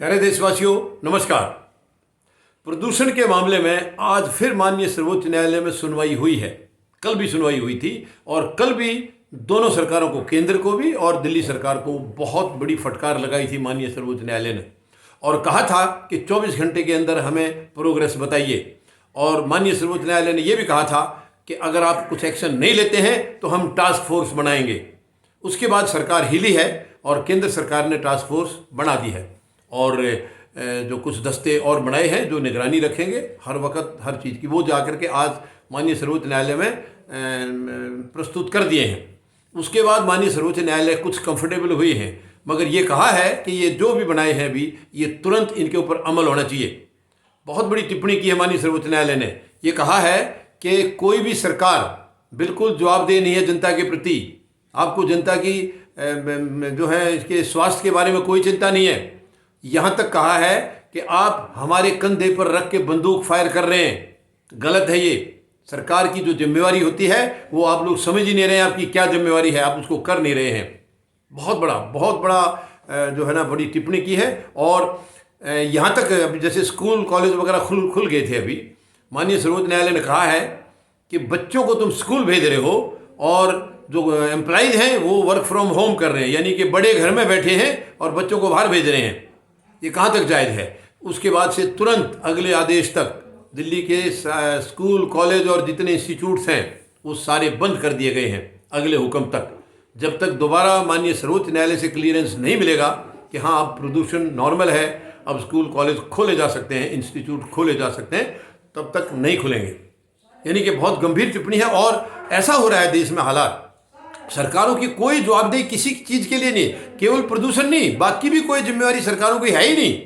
प्यारे देशवासियों, नमस्कार। प्रदूषण के मामले में आज फिर माननीय सर्वोच्च न्यायालय में सुनवाई हुई है। कल भी सुनवाई हुई थी और कल भी दोनों सरकारों को, केंद्र को भी और दिल्ली सरकार को, बहुत बड़ी फटकार लगाई थी माननीय सर्वोच्च न्यायालय ने और कहा था कि 24 घंटे के अंदर हमें प्रोग्रेस बताइए। और माननीय सर्वोच्च न्यायालय ने यह भी कहा था कि अगर आप कुछ एक्शन नहीं लेते हैं तो हम टास्क फोर्स बनाएंगे। उसके बाद सरकार हिली है और केंद्र सरकार ने टास्क फोर्स बना दी है और जो कुछ दस्ते और बनाए हैं जो निगरानी रखेंगे हर वक्त हर चीज़ की, वो जाकर के आज माननीय सर्वोच्च न्यायालय में प्रस्तुत कर दिए हैं। उसके बाद माननीय सर्वोच्च न्यायालय कुछ कंफर्टेबल हुई हैं, मगर ये कहा है कि ये जो भी बनाए हैं अभी, ये तुरंत इनके ऊपर अमल होना चाहिए। बहुत बड़ी टिप्पणी की है माननीय सर्वोच्च न्यायालय ने। ये कहा है कि कोई भी सरकार बिल्कुल जवाबदेह नहीं है जनता के प्रति। आपको जनता की जो है इसके स्वास्थ्य के बारे में कोई चिंता नहीं है। यहाँ तक कहा है कि आप हमारे कंधे पर रख के बंदूक फायर कर रहे हैं। गलत है ये। सरकार की जो जिम्मेवारी होती है वो आप लोग समझ ही नहीं रहे हैं, आपकी क्या जिम्मेवारी है, आप उसको कर नहीं रहे हैं। बहुत बड़ा जो है ना बड़ी टिप्पणी की है। और यहाँ तक अभी जैसे स्कूल कॉलेज वगैरह खुल गए थे, अभी माननीय सर्वोच्च न्यायालय ने कहा है कि बच्चों को तुम स्कूल भेज रहे हो और जो एम्प्लॉइज हैं वो वर्क फ्रॉम होम कर रहे हैं, यानी कि बड़े घर में बैठे हैं और बच्चों को बाहर भेज रहे हैं। ये कहाँ तक जायज़ है? उसके बाद से तुरंत अगले आदेश तक दिल्ली के स्कूल कॉलेज और जितने इंस्टीट्यूट्स हैं वो सारे बंद कर दिए गए हैं अगले हुक्म तक, जब तक दोबारा माननीय सर्वोच्च न्यायालय से क्लियरेंस नहीं मिलेगा कि हाँ अब प्रदूषण नॉर्मल है, अब स्कूल कॉलेज खोले जा सकते हैं, इंस्टीट्यूट खोले जा सकते हैं, तब तक नहीं खुलेंगे। यानी कि बहुत गंभीर टिप्पणी है। और ऐसा हो रहा है देश में हालात, सरकारों की कोई जवाबदेही किसी चीज़ के लिए नहीं, केवल प्रदूषण नहीं, बाकी भी कोई जिम्मेवारी सरकारों की है ही नहीं।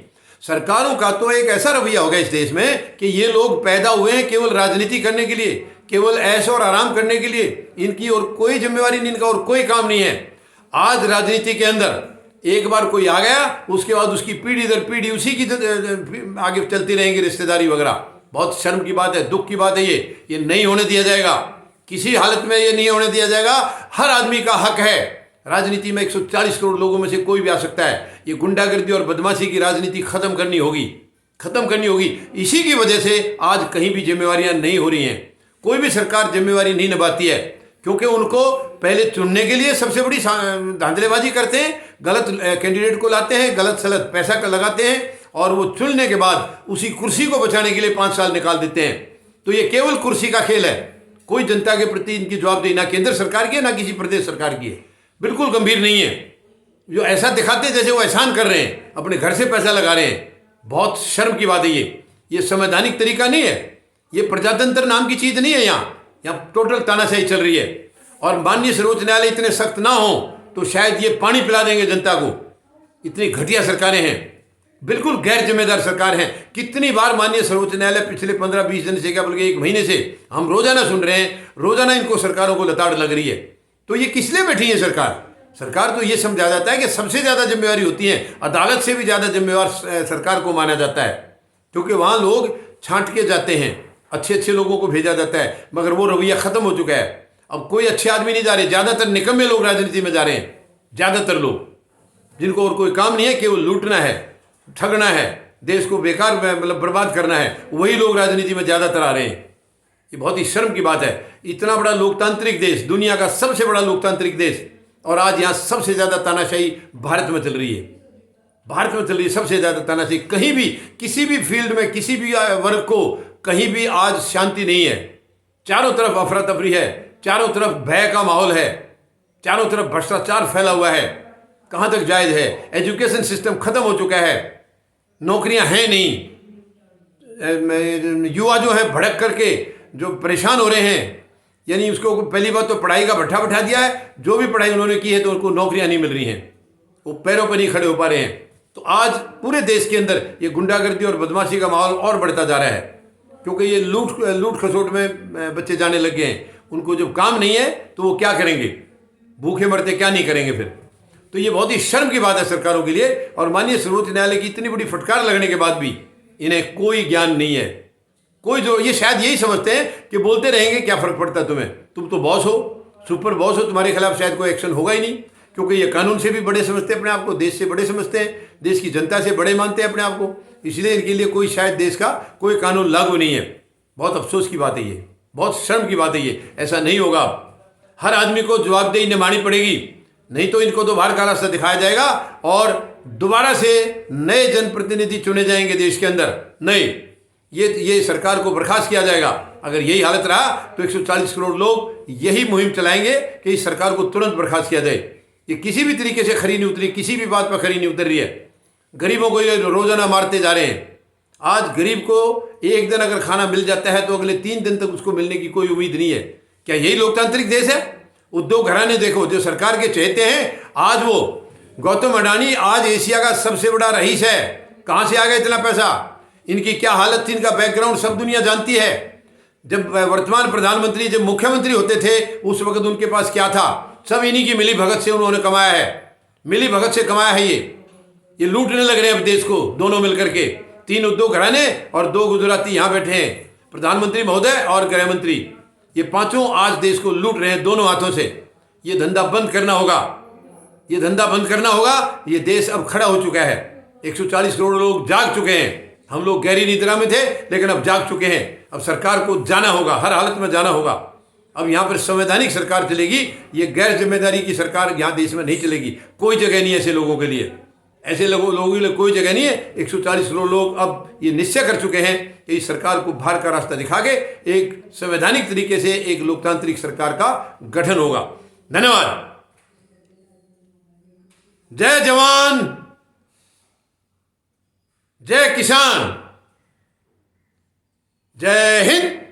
सरकारों का तो एक ऐसा रवैया हो गया इस देश में कि ये लोग पैदा हुए हैं केवल राजनीति करने के लिए, केवल ऐश और आराम करने के लिए। इनकी और कोई जिम्मेवारी नहीं, इनका और कोई काम नहीं है। आज राजनीति के अंदर एक बार कोई आ गया, उसके बाद उसकी पीढ़ी दर पीढ़ी उसी की आगे चलती रहेंगी, रिश्तेदारी वगैरह। बहुत शर्म की बात है, दुख की बात है। ये नहीं होने दिया जाएगा, किसी हालत में ये नहीं होने दिया जाएगा। हर आदमी का हक है। राजनीति में 140 करोड़ लोगों में से कोई भी आ सकता है। ये गुंडागर्दी और बदमाशी की राजनीति खत्म करनी होगी। इसी की वजह से आज कहीं भी जिम्मेवारियां नहीं हो रही हैं। कोई भी सरकार जिम्मेवारी नहीं निभाती है, क्योंकि उनको पहले चुनने के लिए सबसे बड़ी धांधलेबाजी करते हैं, गलत कैंडिडेट को लाते हैं, गलत सलत पैसा लगाते हैं और वो चुनने के बाद उसी कुर्सी को बचाने के लिए 5 साल निकाल देते हैं। तो ये केवल कुर्सी का खेल है। कोई जनता के प्रति इनकी जवाबदेही ना केंद्र सरकार की है ना किसी प्रदेश सरकार की है, बिल्कुल गंभीर नहीं है। जो ऐसा दिखाते हैं जैसे वो एहसान कर रहे हैं, अपने घर से पैसा लगा रहे हैं। बहुत शर्म की बात है ये संवैधानिक तरीका नहीं है, ये प्रजातंत्र नाम की चीज़ नहीं है। यहाँ टोटल तानाशाही चल रही है। और माननीय सर्वोच्च न्यायालय इतने सख्त ना हो तो शायद ये पानी पिला देंगे जनता को। इतनी घटिया सरकारें हैं, बिल्कुल गैर जिम्मेदार सरकार हैं। कितनी बार माननीय सर्वोच्च न्यायालय पिछले 15-20 दिन से, क्या बल्कि 1 महीने से हम रोजाना सुन रहे हैं, रोजाना इनको सरकारों को लताड़ लग रही है। तो ये किस लिए बैठी है सरकार तो ये समझा जाता है कि सबसे ज़्यादा जिम्मेवारी होती है, अदालत से भी ज़्यादा जिम्मेवार सरकार को माना जाता है, क्योंकि वहाँ लोग छांट के जाते हैं, अच्छे लोगों को भेजा जाता है। मगर वो रवैया ख़त्म हो चुका है। अब कोई अच्छे आदमी नहीं जा रहे, ज़्यादातर निकम्मे लोग राजनीति में जा रहे हैं। ज़्यादातर लोग जिनको और कोई काम नहीं है, केवल लूटना है, ठगना है, देश को बेकार मतलब बर्बाद करना है, वही लोग राजनीति में ज़्यादातर आ रहे हैं। ये बहुत ही शर्म की बात है। इतना बड़ा लोकतांत्रिक देश, दुनिया का सबसे बड़ा लोकतांत्रिक देश, और आज यहाँ सबसे ज़्यादा तानाशाही भारत में चल रही है। सबसे ज़्यादा तानाशाही। कहीं भी किसी भी फील्ड में किसी भी वर्ग को कहीं भी आज शांति नहीं है। चारों तरफ अफरा तफरी है, चारों तरफ भय का माहौल है, चारों तरफ भ्रष्टाचार फैला हुआ है। कहाँ तक जायज़ है? एजुकेशन सिस्टम खत्म हो चुका है, नौकरियां हैं नहीं, युवा जो है भड़क करके जो परेशान हो रहे हैं। यानी उसको पहली बात तो पढ़ाई का भट्ठा बैठा दिया है, जो भी पढ़ाई उन्होंने की है तो उनको नौकरियां नहीं मिल रही हैं, वो पैरों पर नहीं खड़े हो पा रहे हैं। तो आज पूरे देश के अंदर ये गुंडागर्दी और बदमाशी का माहौल और बढ़ता जा रहा है, क्योंकि ये लूट खसोट में बच्चे जाने लग गए हैं। उनको जब काम नहीं है तो वो क्या करेंगे? भूखे मरते क्या नहीं करेंगे फिर? तो ये बहुत ही शर्म की बात है सरकारों के लिए। और माननीय सर्वोच्च न्यायालय की इतनी बड़ी फटकार लगने के बाद भी इन्हें कोई ज्ञान नहीं है। कोई जो ये शायद यही समझते हैं कि बोलते रहेंगे क्या फ़र्क पड़ता है तुम्हें, तुम तो बॉस हो, सुपर बॉस हो, तुम्हारे खिलाफ शायद कोई एक्शन होगा ही नहीं, क्योंकि ये कानून से भी बड़े समझते हैं अपने आप को, देश से बड़े समझते हैं। देश की जनता से बड़े मानते हैं अपने आप को, इसलिए इनके लिए कोई शायद देश का कोई कानून लागू नहीं है। बहुत अफसोस की बात है ये, बहुत शर्म की बात है ये। ऐसा नहीं होगा। हर आदमी को जवाबदेही निभानी पड़ेगी, नहीं तो इनको तो बाहर का रास्ता दिखाया जाएगा और दोबारा से नए जनप्रतिनिधि चुने जाएंगे देश के अंदर। नहीं, ये सरकार को बर्खास्त किया जाएगा। अगर यही हालत रहा तो 140 करोड़ लोग यही मुहिम चलाएंगे कि इस सरकार को तुरंत बर्खास्त किया जाए। ये किसी भी तरीके से खरी नहीं उतरी, किसी भी बात पर खरी नहीं उतर रही है। गरीबों को ये रोजाना मारते जा रहे हैं। आज गरीब को एक दिन अगर खाना मिल जाता है तो अगले 3 दिन तक उसको मिलने की कोई उम्मीद नहीं है। क्या यही लोकतांत्रिक देश है? उद्योग घराने देखो जो सरकार के चहेते हैं, आज वो गौतम अडानी आज एशिया का सबसे बड़ा रईस है। कहां से आ गया इतना पैसा? इनकी क्या हालत थी, इनका बैकग्राउंड सब दुनिया जानती है। जब वर्तमान प्रधानमंत्री जब मुख्यमंत्री होते थे उस वक्त उनके पास क्या था? सब इन्हीं की मिली भगत से उन्होंने कमाया है। मिली भगत से कमाया है। ये लूटने लग रहे हैं अब देश को, दोनों मिलकर के। 3 उद्योग घराने और 2 गुजराती यहाँ बैठे हैं, प्रधानमंत्री महोदय और गृह मंत्री। ये पांचों आज देश को लूट रहे हैं दोनों हाथों से। ये धंधा बंद करना होगा, ये धंधा बंद करना होगा। ये देश अब खड़ा हो चुका है। 140 करोड़ लोग जाग चुके हैं। हम लोग गहरी निद्रा में थे लेकिन अब जाग चुके हैं। अब सरकार को जाना होगा, हर हालत में जाना होगा। अब यहाँ पर संवैधानिक सरकार चलेगी। ये गैर जिम्मेदारी की सरकार यहाँ देश में नहीं चलेगी। कोई जगह नहीं है ऐसे लोगों के लिए, ऐसे लोगों के लिए कोई जगह नहीं है। 140 करोड़ लोग अब ये निश्चय कर चुके हैं कि इस सरकार को बाहर का रास्ता दिखा के एक संवैधानिक तरीके से एक लोकतांत्रिक सरकार का गठन होगा। धन्यवाद। जय जवान, जय किसान, जय हिंद।